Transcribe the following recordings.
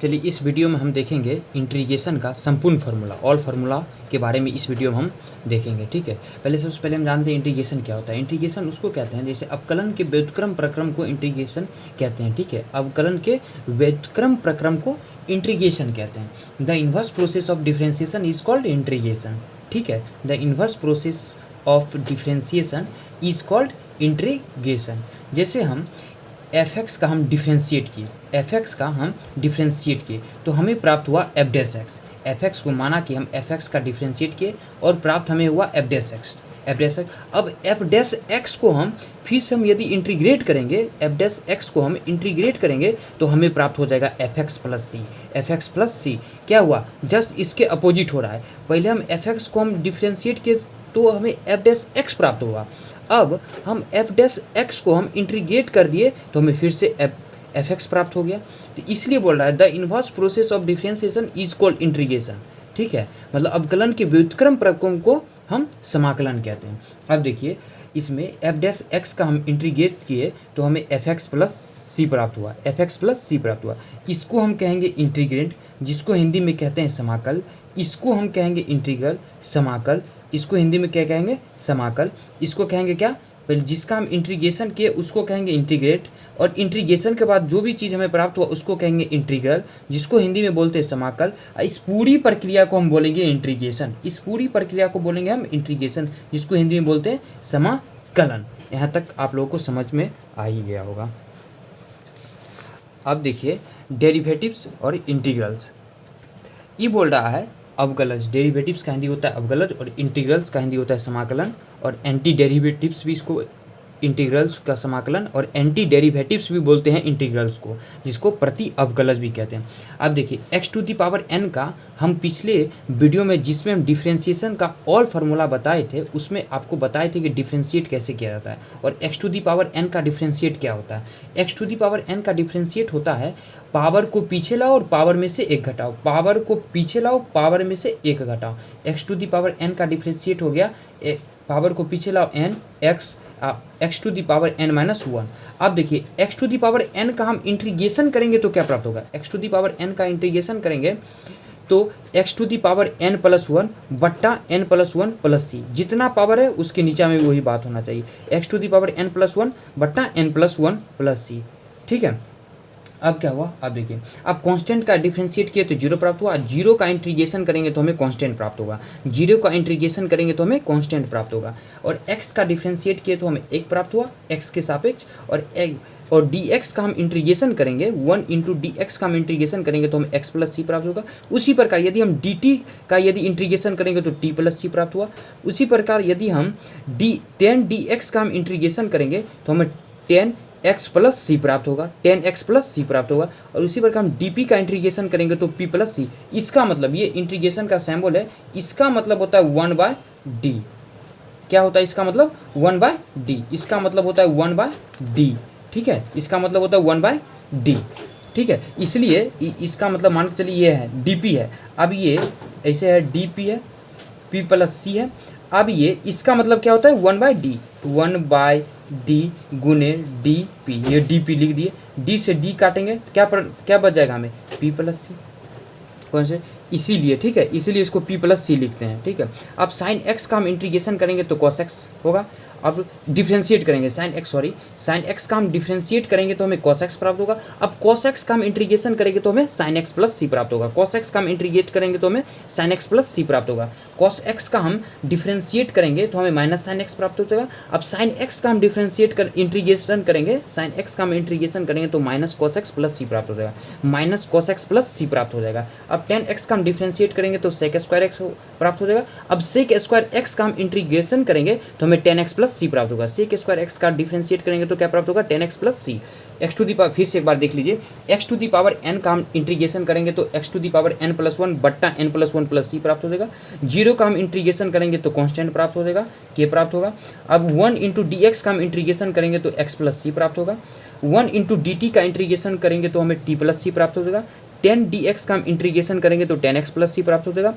चलिए इस वीडियो में हम देखेंगे इंटीग्रेशन का संपूर्ण फार्मूला, ऑल फार्मूला के बारे में इस वीडियो में हम देखेंगे। ठीक है, सबसे पहले हम जानते हैं इंटीग्रेशन क्या होता है। इंटीग्रेशन उसको कहते हैं जैसे अवकलन के व्युत्क्रम प्रक्रम को इंटीग्रेशन कहते हैं। ठीक है, अवकलन के व्युत्क्रम प्रक्रम को इंटीग्रेशन कहते हैं। The inverse process of differentiation is called integration. ठीक है, the inverse process of differentiation is called integration. जैसे हम f(x) का हम डिफ्रेंशिएट किए तो हमें प्राप्त हुआ f'(x). f(x) को माना कि हम f(x) का डिफ्रेंशिएट किए और प्राप्त हमें हुआ f'(x). अब f'(x) को हम फिर से हम यदि इंटीग्रेट करेंगे, f'(x) को हम इंटीग्रेट करेंगे तो हमें प्राप्त हो जाएगा fx प्लस सी। क्या हुआ, जस्ट इसके अपोजिट हो रहा है। पहले हम fx को हम डिफ्रेंशिएट किए तो हमें f'(x) प्राप्त हुआ। अब हम f'(x) को हम इंटीग्रेट कर दिए तो हमें फिर से fx प्राप्त हो गया। तो इसलिए बोल रहा है the inverse process of differentiation is called integration. ठीक है, मतलब अवकलन के व्युत्क्रम प्रक्रम को हम समाकलन कहते हैं। अब देखिए इसमें f'(x) का हम इंटीग्रेट किए तो हमें fx प्लस सी प्राप्त हुआ। इसको हम कहेंगे इंटीग्रेंट, जिसको हिंदी में कहते हैं समाकल। इसको हम कहेंगे इंटीग्रल, समाकल। इसको हिंदी में क्या कहेंगे, समाकल। इसको कहेंगे क्या, पहले जिसका हम इंटीग्रेशन किए उसको कहेंगे इंटीग्रेट, और इंटीग्रेशन के बाद जो भी चीज़ हमें प्राप्त हुआ उसको कहेंगे इंटीग्रल, जिसको हिंदी में बोलते हैं समाकल। इस पूरी प्रक्रिया को हम बोलेंगे इंटीग्रेशन। जिसको हिंदी में बोलते हैं समाकलन। यहाँ तक आप लोगों को समझ में आ ही गया होगा। अब देखिए डेरिवेटिव्स और इंटीग्रल्स। ये बोल रहा है अवकलज, डेरिवेटिव्स का हिंदी होता है अवकलज और इंटीग्रल्स का हिंदी होता है समाकलन, और एंटी डेरिवेटिव्स भी इसको इंटीग्रल्स का समाकलन और एंटी डेरिवेटिव्स भी बोलते हैं इंटीग्रल्स को, जिसको प्रति अवकलज भी कहते हैं। अब देखिए x⁴n का हम पिछले वीडियो में जिसमें हम डिफ्रेंशिएशन का ऑल फार्मूला बताए थे उसमें आपको बताए थे कि डिफ्रेंशिएट कैसे किया जाता है और x⁴n का डिफ्रेंशिएट क्या होता है। x⁴n का डिफ्रेंशिएट होता है पावर को पीछे लाओ और पावर में से एक घटाओ, पावर को पीछे लाओ, पावर में से एक घटाओ। x⁴n का डिफ्रेंशिएट हो गया पावर को पीछे लाओ n x⁴n-1। अब देखिए x⁴n का हम इंटीग्रेशन करेंगे तो क्या प्राप्त होगा। x⁴n का इंटीग्रेशन करेंगे तो x⁴n+1 बट्टा n+1 प्लस सी, जितना पावर है उसके नीचे में भी वही बात होना चाहिए। x⁴n+1 बट्टा n+1 प्लस सी। ठीक है, अब क्या हुआ, अब देखिए अब कांस्टेंट का डिफरेंशिएट किए तो 0 प्राप्त हुआ। 0 का इंटीग्रेशन करेंगे तो हमें कांस्टेंट प्राप्त होगा। 0 का इंटीग्रेशन करेंगे तो हमें कांस्टेंट प्राप्त होगा। और x का डिफरेंशिएट किए तो हमें 1 प्राप्त हुआ x के सापेक्ष, और dx का हम इंटीग्रेशन करेंगे 1 × dx का हम इंटीग्रेशन करेंगे तो हमें x प्लस सी प्राप्त होगा। उसी प्रकार यदि हम dt का यदि इंटीग्रेशन करेंगे तो t प्लस सी प्राप्त हुआ। उसी प्रकार यदि हम tan dx का हम इंटीग्रेशन करेंगे तो हमें x प्लस सी प्राप्त होगा, और उसी प्रकार हम dp का इंटीग्रेशन करेंगे तो p प्लस सी। इसका मतलब ये इंटीग्रेशन का सिंबल है, इसका मतलब होता है 1/d। क्या होता है इसका मतलब 1/d, इसका मतलब होता है 1/d। ठीक है, इसका मतलब होता है 1/d। ठीक है, इसलिए इसका मतलब मान के चलिए ये है dp है। अब ये ऐसे है dp है, p प्लस सी है। अब ये इसका मतलब क्या होता है 1/d, 1/d गुने dp। ये dp लिख दिए, d से d काटेंगे क्या बच जाएगा हमें, p प्लस सी। कौन से, इसीलिए ठीक है, इसीलिए इसको p प्लस सी लिखते हैं। ठीक है, अब साइन x का हम इंटीग्रेशन करेंगे तो cos x होगा। अब डिफ्रेंशिएट करेंगे साइन x का हम डिफ्रेंशिएट करेंगे तो हमें cos x प्राप्त होगा। अब cos x का हम इंटीग्रेशन करेंगे तो हमें sin x प्लस सी प्राप्त होगा। cos x का हम इंटीग्रेट करेंगे तो हमें sin x प्लस सी प्राप्त होगा। cos x का हम डिफ्रेंशिएट करेंगे तो हमें माइनस sin x प्राप्त हो जाएगा। अब sin x का हम इंटीग्रेशन करेंगे, sin x का हम इंटीग्रेशन करेंगे तो माइनस cos x प्लस सी प्राप्त हो जाएगा, माइनस cos x प्लस सी प्राप्त हो जाएगा। अब tan x का हम डिफ्रेंशिएट करेंगे तो sec² x प्राप्त हो जाएगा। अब sec² x का हम इंटीग्रेशन करेंगे तो हमें tan x प्लस सी प्राप्त होगा। sec² x का डिफरेंशिएट करेंगे तो क्या प्राप्त होगा, tan x प्लस सी। फिर से एक बार देख लीजिए, x⁴n का हम इंटीग्रेशन करेंगे तो x⁴n+1 बट्टा n+1 प्लस सी प्राप्त हो जाएगा। 0 का हम इंटीग्रेशन करेंगे तो कांस्टेंट प्राप्त हो जाएगा, k प्राप्त होगा। अब 1 × dx का हम इंटीग्रेशन करेंगे तो x प्लस सी प्राप्त होगा। 1 × dt का इंटीग्रेशन करेंगे तो हमें t प्लस सी प्राप्त हो जाएगा। tan dx का हम इंटीग्रेशन करेंगे तो tan x प्लस सी प्राप्त हो जाएगा।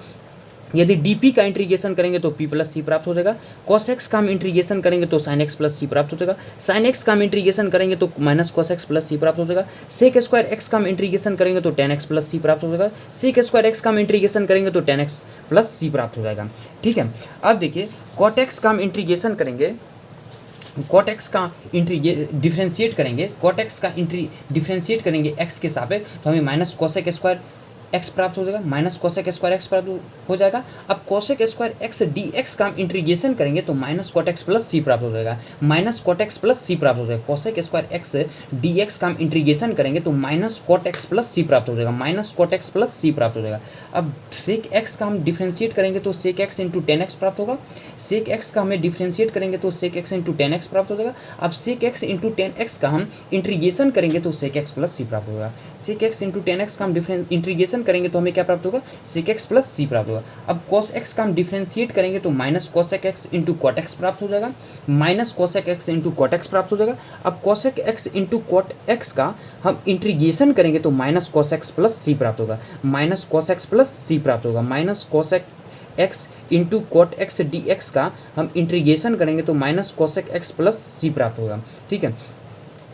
यदि dp का इंटीग्रेशन करेंगे तो p प्लस सी प्राप्त हो जाएगा। cos x का हम इंटीग्रेशन करेंगे तो sin x प्लस सी प्राप्त हो जाएगा। sin x का हम इंटीग्रेशन करेंगे तो माइनस cos x प्लस सी प्राप्त हो जाएगा। sec स्क्वायर x का हम इंटीग्रेशन करेंगे तो tan x प्लस सी प्राप्त हो जाएगा। sec स्क्वायर x का हम इंटीग्रेशन करेंगे तो tan x प्लस सी प्राप्त हो जाएगा। ठीक है, अब देखिए cot x का हम इंटीग्रेशन करेंगे, cot x का डिफ्रेंशिएट करेंगे, cot x का डिफ्रेंशिएट करेंगे x के सापेक्ष तो हमें माइनस cosec स्क्वायर x प्राप्त हो जाएगा, माइनस cosec स्क्वायर x प्राप्त हो जाएगा। अब cosec स्क्वायर x dx का हम इंटीग्रेशन करेंगे तो माइनस cot x प्लस सी प्राप्त हो जाएगा, माइनस cot x प्लस सी प्राप्त हो जाएगा। cosec स्क्वायर x dx का हम इंटीग्रेशन करेंगे तो माइनस cot x प्लस सी प्राप्त हो जाएगा, माइनस cot x प्लस सी प्राप्त हो जाएगा। अब sec x का हम डिफ्रेंशिएट करेंगे तो sec x into ten x प्राप्त होगा, sec x का हमें डिफ्रेंशिएट करेंगे तो sec x into ten x प्राप्त हो जाएगा। अब sec x into ten x का हम इंटीग्रेशन करेंगे तो sec x प्लस सी प्राप्त होगा, sec x into ten x का हम इंटीग्रेशन करेंगे तो हमें क्या प्राप्त होगा, sec x प्लस सी प्राप्त होगा। अब cos x का हम डिफ्रेंशिएट करेंगे तो minus cosec x into cot x प्राप्त हो जाएगा, minus cosec x into cot x प्राप्त हो जाएगा। अब cosec x into cot x का हम इंटीग्रेशन करेंगे तो माइनस cos x प्लस सी प्राप्त होगा, माइनस cos x प्लस सी प्राप्त होगा। Minus cosec x into cot x dx का हम इंटीग्रेशन करेंगे तो माइनस cosec x प्लस सी प्राप्त होगा। ठीक है,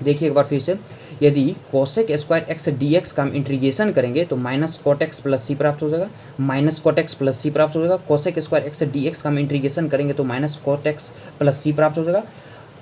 देखिए एक बार फिर से, यदि cosec स्क्वायर x dx का हम इंटीग्रेशन करेंगे तो माइनस cot x प्लस सी प्राप्त हो जाएगा, माइनस cot x प्लस सी प्राप्त हो जाएगा। cosec स्क्वायर x dx का हम इंटीग्रेशन करेंगे तो माइनस cot x प्लस सी प्राप्त हो जाएगा।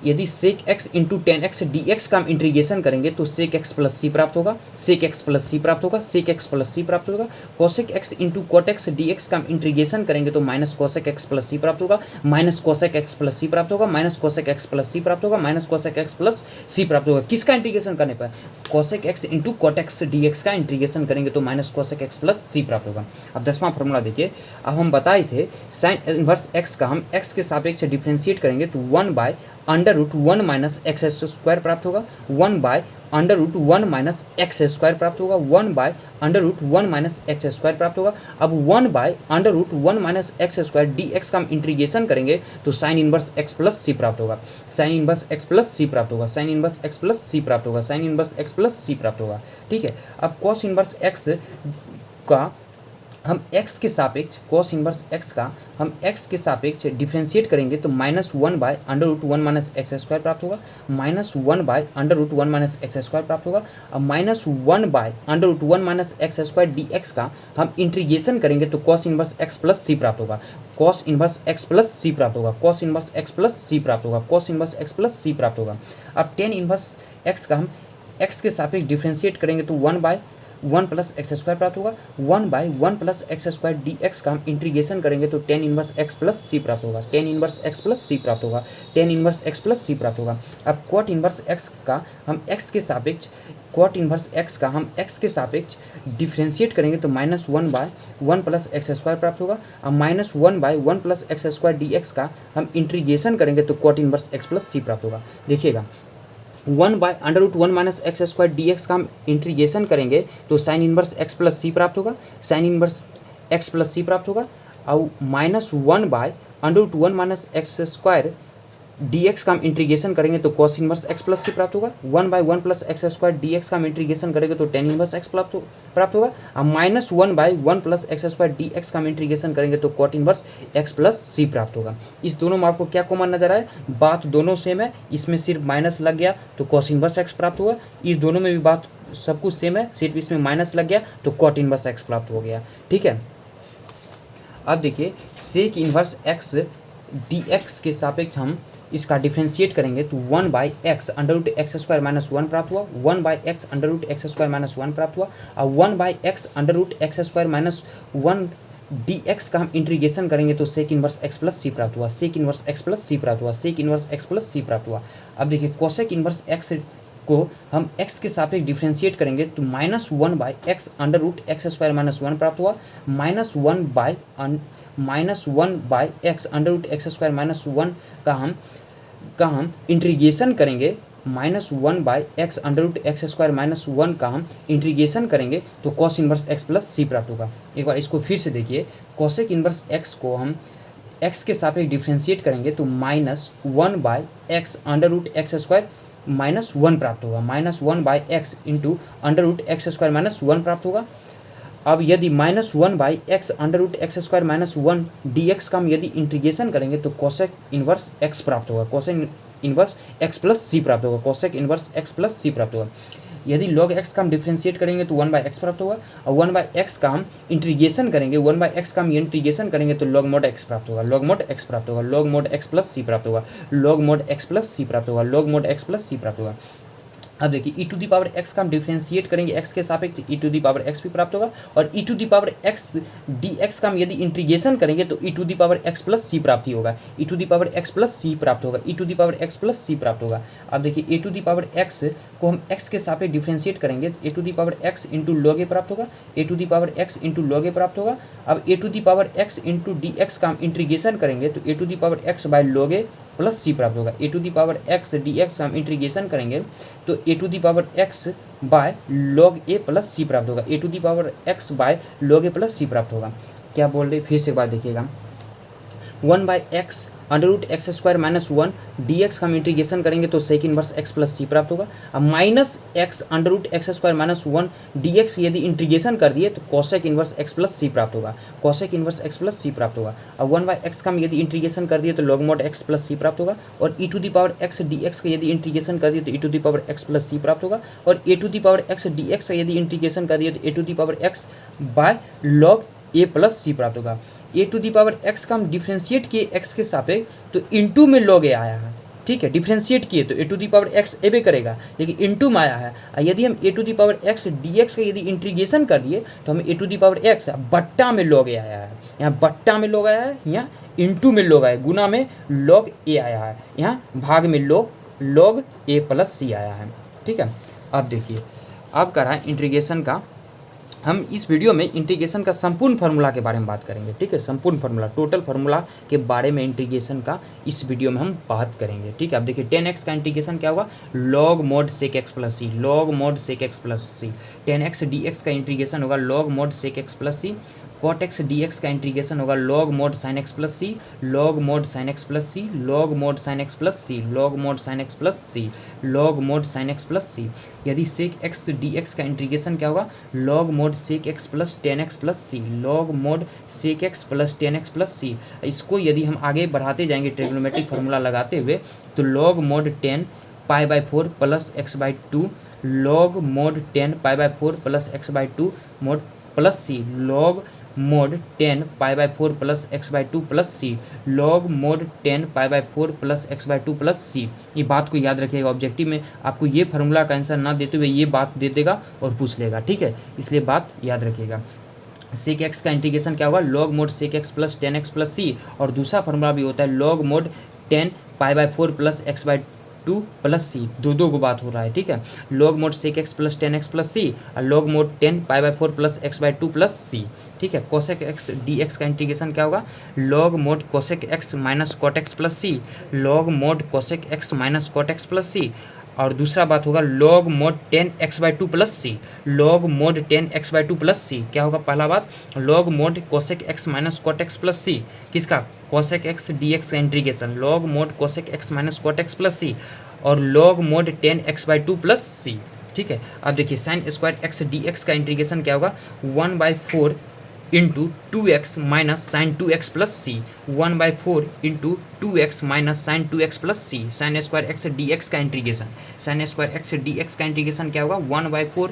यदि sec x into ten x dx का हम इंटीग्रेशन करेंगे तो sec x प्लस सी प्राप्त होगा, sec x प्लस सी प्राप्त होगा, sec x प्लस सी प्राप्त होगा। cosec x into cot x dx का हम इंटीग्रेशन करेंगे तो माइनस cosec x प्लस सी प्राप्त होगा, माइनस cosec x प्लस सी प्राप्त होगा, माइनस cosec x प्लस सी प्राप्त होगा, माइनस cosec x प्लस सी प्राप्त होगा। किसका इंटीग्रेशन करने पर, cosec x into cot x dx का इंटीग्रेशन करेंगे तो माइनस cosec x प्लस सी प्राप्त होगा। अब 10वां फॉर्मूला देखिए, अब हम बताए थे साइन इनवर्स x का हम x के सापेक्ष डिफ्रेंशिएट करेंगे तो 1 under root 1 minus x square प्राप्त होगा, 1 under root 1 minus x square प्राप्त होगा, 1 under root 1 minus x square प्राप्त होगा। अब 1 under root 1 minus x square D x का हम इंटीग्रेशन करेंगे तो साइन इनवर्स एक्स प्लस सी प्राप्त होगा, साइन इनवर्स एक्स प्लस सी प्राप्त होगा, साइन इनवर्स एक्स प्लस सी प्राप्त होगा, साइन इनवर्स एक्स प्लस सी प्राप्त होगा। ठीक है, अब कॉस इनवर्स एक्स का हम x के सापेक्ष cos इनवर्स x का हम x के सापेक्ष डिफ्रेंशिएट करेंगे तो -1 under root 1 minus x square प्राप्त होगा, -1 under root 1 minus x square प्राप्त होगा। अब -1 under root 1 minus x square D x का हम इंटीग्रेशन करेंगे तो cos इनवर्स x प्लस सी प्राप्त होगा, cos इनवर्स x प्लस सी प्राप्त होगा, cos इनवर्स x प्लस सी प्राप्त होगा, cos इनवर्स x प्लस सी प्राप्त होगा। अब tan इनवर्स x का हम x के सापेक्ष डिफ्रेंशिएट करेंगे तो 1 प्लस एक्स स्क्वायर प्राप्त होगा, 1 plus x square D x का हम इंटीग्रेशन करेंगे तो टेन इनवर्स एक्स प्लस सी प्राप्त होगा, टेन इनवर्स एक्स प्लस सी प्राप्त होगा, टेन इनवर्स एक्स प्लस सी प्राप्त होगा। अब कॉट इनवर्स एक्स का हम एक्स के सापेक्ष कॉट इनवर्स एक्स का हम एक्स के सापेक्ष डिफ्रेंशिएट करेंगे तो -1 प्लस एक्स स्क्वायर प्राप्त होगा। अब -1 plus x square D x का हम इंटीग्रेशन करेंगे तो कॉट इनवर्स एक्स प्लस सी प्राप्त होगा। देखिएगा 1 under root 1 minus x square D x का हम इंटीग्रेशन करेंगे तो साइन इनवर्स एक्स प्लस सी प्राप्त होगा, साइन इनवर्स एक्स प्लस सी प्राप्त होगा। और -1 under root 1 minus x square D x का हम इंटीग्रेशन करेंगे तो कॉस इनवर्स एक्स प्लस सी प्राप्त होगा। 1 plus x square D x का हम इंटीग्रेशन करेंगे तो टेन इनवर्स एक्स प्राप्त होगा। और -1 plus x square D x का हम इंटीग्रेशन करेंगे तो कॉट इनवर्स एक्स प्लस सी प्राप्त होगा। इस दोनों में आपको क्या कॉमन नजर आए, बात दोनों सेम है, इसमें सिर्फ माइनस लग गया तो कॉस इनवर्स एक्स प्राप्त हुआ, इस दोनों में भी बात सब कुछ सेम है, सिर्फ इसमें माइनस लग गया तो कॉट इनवर्स एक्स प्राप्त हो गया। ठीक है, अब देखिए sec inverse x D x के सापेक्ष हम इसका डिफ्रेंशिएट करेंगे तो 1/x under root x square minus 1 प्राप्त हुआ, 1/x under root x square minus 1 प्राप्त हुआ। और 1/x under root x square minus 1 d x का हम इंटीग्रेशन करेंगे तो सेक इनवर्स एक्स प्लस सी प्राप्त हुआ, सेक इनवर्स एक्स प्लस सी प्राप्त हुआ, सेक इनवर्स एक्स प्लस सी प्राप्त हुआ। अब देखिए कोसेक इनवर्स एक्स को हम x के सापेक्ष डिफ्रेंशिएट करेंगे तो -1/x under root x square minus 1 प्राप्त हुआ, -1/x under root x square minus 1 का हम इंटीग्रेशन करेंगे, -1/x under root x square minus 1 का हम इंटीग्रेशन करेंगे तो कॉस इनवर्स एक्स प्लस सी प्राप्त होगा। एक बार इसको फिर से देखिए, कोसेक इनवर्स एक्स को हम x के सापेक्ष डिफ्रेंशिएट करेंगे तो -1/x under root x square minus 1 प्राप्त होगा, -1/x into under root x square minus 1 प्राप्त होगा। अब यदि -1/x √x² -1 dx का हम यदि इंटीग्रेशन करेंगे तो कोसेक इन्वर्स x प्राप्त होगा, कोसेक इन्वर्स x प्लस सी प्राप्त होगा, कोसेक इन्वर्स x प्लस सी प्राप्त होगा। यदि log x का हम डिफ्रेंशिएट करेंगे तो 1/x प्राप्त होगा, और 1/x का हम इंटीग्रेशन करेंगे, 1/x का हम इंटीग्रेशन करेंगे तो log mod x प्राप्त होगा, log mod x प्राप्त होगा, log mod x प्लस सी प्राप्त होगा, log mod x प्लस सी प्राप्त होगा, log mod x प्लस सी प्राप्त होगा। अब देखिए e to the power x का हम डिफ्रेंशिएट करेंगे x के सापेक्ष e to the power x भी प्राप्त होगा, और e to the power x dx का हम यदि इंटीग्रेशन करेंगे तो e to the power x plus c प्राप्ति होगा, e to the power x plus सी प्राप्त होगा, e to the power x plus सी प्राप्त होगा। अब देखिए e to the power x को हम x के सापेक्ष डिफ्रेंशिएट करेंगे, e to the power x into log a प्राप्त होगा, e to the power x into log a प्राप्त होगा। अब e to the power x into dx का हम इंटीग्रेशन करेंगे तो e to the power x by log a plus सी प्राप्त होगा, a to the power x D x का हम इंटीग्रेशन करेंगे तो a to the power x by log a plus सी प्राप्त होगा, a to the power x by log a plus सी प्राप्त होगा। क्या बोल रहे फिर से एक बार देखिएगा, 1/x √x² -1 dx का हम इंटीग्रेशन करेंगे तो सेक इन्वर्स x प्लस सी प्राप्त होगा। अब -x √x² -1 dx यदि इंटीग्रेशन कर दिए तो कोसेक इन्वर्स x प्लस सी प्राप्त होगा, कोसेक इन्वर्स x प्लस सी प्राप्त होगा। अब 1/x का हम यदि इंटीग्रेशन कर दिए तो log mod x प्लस सी प्राप्त होगा, और e to the power x dx का यदि इंटीग्रेशन कर दिए तो e to the power x plus सी प्राप्त होगा, और a to the power x dx का यदि इंटीग्रेशन कर दिए तो a to the power x by log a plus सी प्राप्त होगा। A to the power x का हम डिफ्रेंशिएट किए एक्स के सापेक्ष तो इनटू में लॉग ए आया है, ठीक है, डिफ्रेंशिएट किए तो a to the power x एबे करेगा, लेकिन इनटू में आया है। यदि हम a to the power x D x का यदि इंटीग्रेशन कर दिए तो हमें a to the power x बट्टा में लॉग ए आया है, यहाँ बट्टा में लॉग आया है, यहाँ इनटू में लॉग आया है, गुना में लॉग ए आया है, यहाँ भाग में लॉग ए प्लस सी आया है, ठीक है। अब देखिए अब करा है इंटीग्रेशन का, हम इस वीडियो में इंटीग्रेशन का संपूर्ण फार्मूला के बारे में बात करेंगे, ठीक है, संपूर्ण फार्मूला टोटल फार्मूला के बारे में इंटीग्रेशन का इस वीडियो में हम बात करेंगे, ठीक है। अब देखिए 10x का इंटीग्रेशन क्या होगा, log mod sec x plus c, log mod sec x plus c. 10x dx का इंटीग्रेशन होगा log mod sec x plus c. cot x dx का इंटीग्रेशन होगा log mod sin x plus c, log mod sin x plus c, log mod sin x plus c, log mod sin x plus c, log mod sin x plus c. यदि sec x dx का integration क्या होगा, log mod sec x plus 10x plus c, log mod sec x plus 10x plus c. इसको यदि हम आगे बढ़ाते जाएंगे ट्रिग्नोमेट्रिक फार्मूला लगाते हुए तो log mod 10 π/4 plus x/2, log mod 10 π/4 plus x/2 mod plus c, log mod 10 π/4 plus x/2 plus c, log mod 10 π/4 plus x/2 plus c. ये बात को याद रखिएगा, ऑब्जेक्टिव में आपको ये फार्मूला का आंसर ना देते हुए ये बात दे देगा और पूछ लेगा, ठीक है, इसलिए बात याद रखिएगा। सेक एक्स का इंटीग्रेशन क्या होगा, log mod sec x plus 10x plus c, और दूसरा फार्मूला भी होता है log mod 10 π/4 plus x/2 plus c, दो को बात हो रहा है, ठीक है। log mod sec x plus 10x plus c और log mod 10 π/4 plus x/2 plus सी, ठीक है। cosec x dx का इंटीग्रेशन क्या होगा, log mod cosec x minus cot x plus c, log mod cosec x minus cot x plus c, और दूसरा बात होगा log mod 10x/2 plus c, log mod 10x/2 plus सी। क्या होगा पहला बात, log mod cosec x minus cot x plus सी, किसका, cosec x dx का integration log mod cosec x minus cot x plus c, और log mod 10x/2 प्लस सी, ठीक है। अब देखिए sin स्क्वायर x dx का इंटीग्रेशन क्या होगा, 1/4 into 2x minus sine 2x plus c, 1/4 into 2x minus sine 2x plus सी। Sine square x D x का integration, sine square x D x का integration क्या होगा, 1/4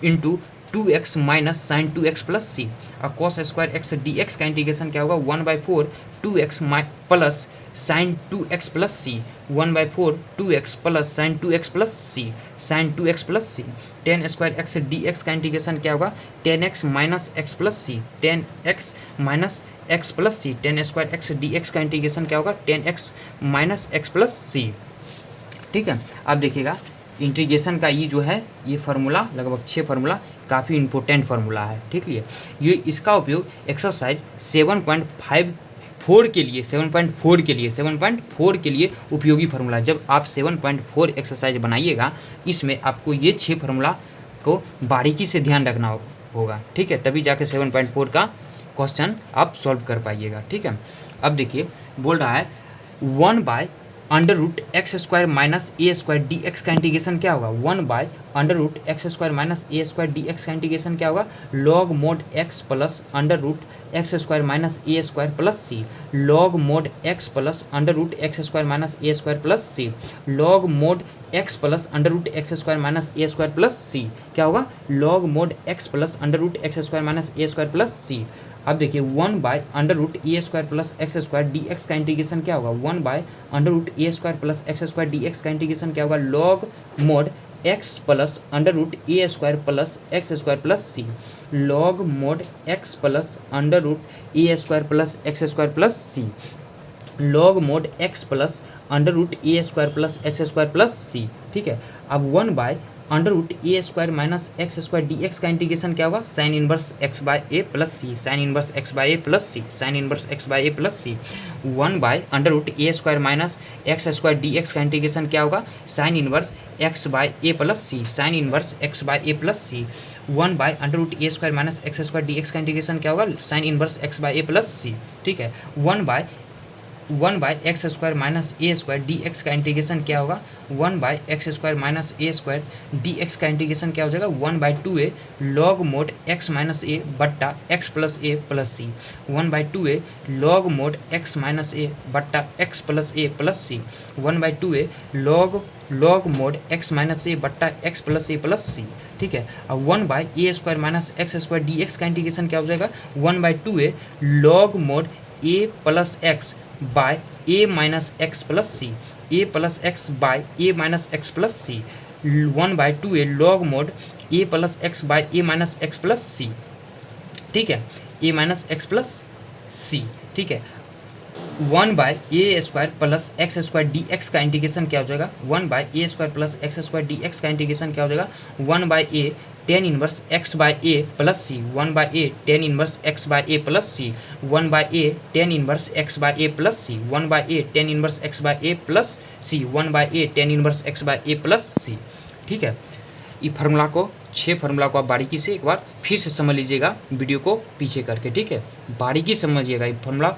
into 2x minus sine 2x plus c. और cos square x D x का integration क्या होगा, 1/4 2x plus sine 2x plus c, 1/4 2x plus sine 2x plus सी, sine 2x plus c. Tan square x D x का integration क्या होगा, 10x minus x plus c, 10x minus x plus c. Tan square x D x का integration क्या होगा, 10x minus x plus सी, ठीक है। अब देखिएगा इंटीग्रेशन का ये जो है ये फार्मूला लगभग 6 फार्मूला काफ़ी इंपॉर्टेंट फार्मूला है, ठीक है। ये इसका उपयोग एक्सरसाइज 7.4 के लिए उपयोगी फार्मूला। जब आप 7.4 एक्सरसाइज बनाइएगा इसमें आपको ये 6 फार्मूला को बारीकी से ध्यान रखना होगा, ठीक है, तभी जाके 7.4 का क्वेश्चन आप सॉल्व कर पाइएगा, ठीक है। अब देखिए बोल रहा है 1/√x² माइनस a² dx का इंटीग्रेशन क्या होगा, 1/√x² under root x square minus ए स्क्वायर डी एक्स का इंटीग्रेशन क्या होगा, log mod x plus under root x square minus ए square plus c, log mod x plus under root x square minus ए square plus c, log mod x plus under root x square minus ए square plus सी, क्या होगा, log mod x plus under root x square minus ए square plus c. अब देखिए 1 by under root A square plus x square D x का integration क्या होगा, 1 by under root A square plus x square D x का integration क्या होगा, log mod x plus under root ए square plus x square plus c, log mod x plus under root ए square plus x square plus c, log mod x plus under root ए square plus x square plus सी। ठीक है, अब 1 by under root A square minus x square D x का integration क्या होगा, sine inverse x by a plus C, sine inverse x by a plus C, sine inverse x by a plus C. 1 by under root A square minus x square D x का integration क्या होगा, sine inverse x by a plus C, sine inverse x by a plus C. 1 by under root A square minus x square D x का integration क्या होगा, sine inverse x by a plus सी। ठीक है, 1 by x square minus A square D x का integration क्या होगा, 1 by x square minus A square D x का integration क्या हो जाएगा, 1 by 2a log mod x minus a बट्टा x plus a plus C, 1 by 2a log mod x minus a बट्टा x plus a plus C, 1 by 2a log mod x minus a बट्टा x plus a plus सी। ठीक है, अब 1 by a square minus x square D x का integration क्या हो जाएगा, 1 by 2a log mod a plus x by a minus x plus C, a plus x by a minus x plus C, 1 by 2a log mod a plus x by a minus x plus सी। ठीक है, a minus x plus सी। ठीक है, 1 by a square plus x square D x का integration क्या हो जाएगा, 1 by a square plus x square D x का integration क्या हो जाएगा, 1 by a tan inverse x by a plus C, 1 by a tan inverse x by a plus C, 1 by a tan inverse x by a plus C, 1 by a tan inverse x by a plus C, 1 by a tan inverse x by a plus सी। ठीक है, ये formula को 6 formula को आप बारीकी से एक बार फिर से समझ लीजिएगा वीडियो को पीछे करके। ठीक है, बारीकी समझिएगा, ये फार्मूला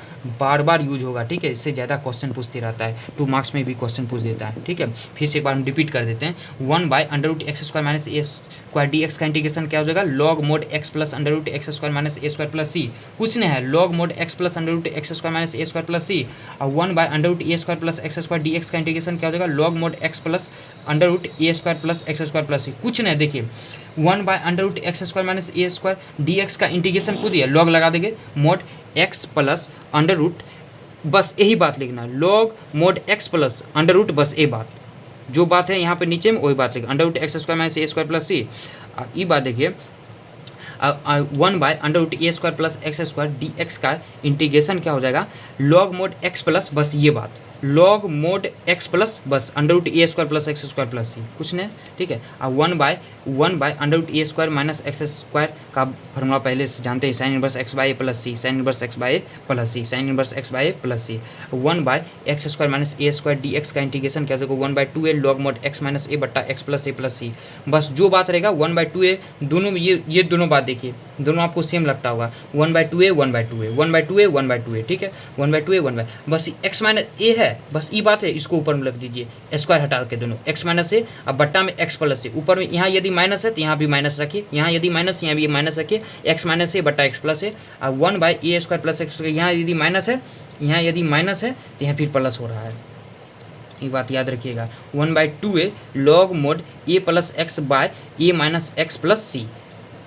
बार बार यूज होगा। ठीक है, इससे ज़्यादा क्वेश्चन पूछते रहता है, 2 मार्क्स में भी क्वेश्चन पूछ देता है। ठीक है, फिर से एक बार हम रिपीट कर देते हैं। 1 by under root x square minus A square D x का इंटीग्रेशन क्या हो जाएगा, log mod x plus under root x square minus ए स्क्वायर प्लस सी। कुछ नहीं है, log mod x plus under root x square minus ए square plus c. और 1 by under root A square plus x square D x का integration क्या हो जाएगा, log mod x plus under root ए square plus x square plus c. कुछ नहीं, देखिए 1 by under root x square minus A square D x का integration खुद ही है, लॉग लगा देंगे mod x plus under root, बस यही बात लिखना, log mod x plus under root, बस ये बात जो बात है यहाँ पे नीचे में वही बात लिखा, under root x square minus ए स्क्वायर प्लस सी। अब ये बात देखिए, 1 by under root A square plus x square D x का इंटीग्रेशन क्या हो जाएगा, लॉग मोड एक्स प्लस, बस ये बात, लॉग मोड एक्स प्लस बस अंडर रूट ए square plus x square plus c, कुछ नहीं। ठीक है, अब 1 by under root A square minus x square का फॉर्मूला पहले से जानते हैं, sine inverse x by a plus C, sine inverse x by a plus C, sine inverse x by a plus C. 1 by x square minus A square D x का integration क्या होगा, 1 by 2a log mod x minus a बट्टा x plus a plus c. बस जो बात रहेगा 1 by 2a, दोनों ये दोनों बात देखिए, दोनों आपको सेम लगता होगा, 1 by 2a 1 by 2a 1 by 2a 1 by 2a। ठीक है, 1 बाय 2a 1 बाय, बस एक्स माइनस ए है, बस ये बात है, इसको ऊपर में लिख दीजिए, स्क्वायर हटा के दोनों एक्स माइनस ए, अब बट्टा में एक्स प्लस ए, ऊपर में यहाँ यदि माइनस है तो यहाँ भी माइनस रखिए, यहाँ यदि माइनस यहाँ भी माइनस रखिए, एक्स माइनस ए बट्टा एक्स प्लस ए। अब 1 by a square plus x, यहाँ यदि माइनस है, यहाँ यदि माइनस है तो यहाँ फिर प्लस हो रहा है, ये बात याद रखिएगा। 1 by 2a log mod a plus x by a minus x plus C,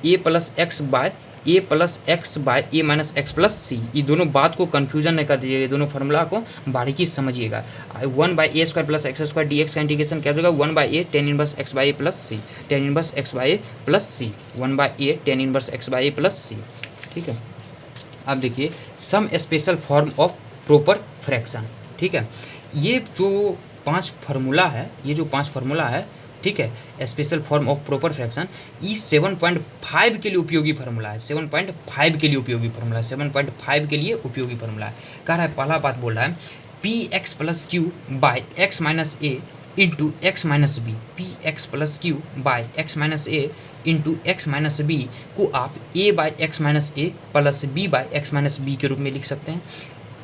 a plus x by a plus x by a minus x plus c. ये दोनों बात को कन्फ्यूजन नहीं कर दीजिएगा, दोनों फार्मूला को बारीकी समझिएगा। 1 by a square plus x square D x का इंटीग्रेशन क्या हो जाएगा, 1 by a tan inverse x by a plus c, tan inverse x by a plus C, 1 by a tan inverse x by a plus सी। ठीक है, अब देखिए some special form of proper fraction. ठीक है, ये जो 5 फार्मूला है, ये जो 5 फार्मूला है, ठीक है, special form of proper fraction, ये 7.5 के लिए उपयोगी फार्मूला है, 7.5 के लिए उपयोगी फार्मूला है, 7.5 के लिए उपयोगी फार्मूला है। कह रहा है, पहला बात बोल रहा है, P x plus q by x minus A into x minus b, p x plus q by x minus A into x minus b को आप a by x minus A plus b by x minus b के रूप में लिख सकते हैं,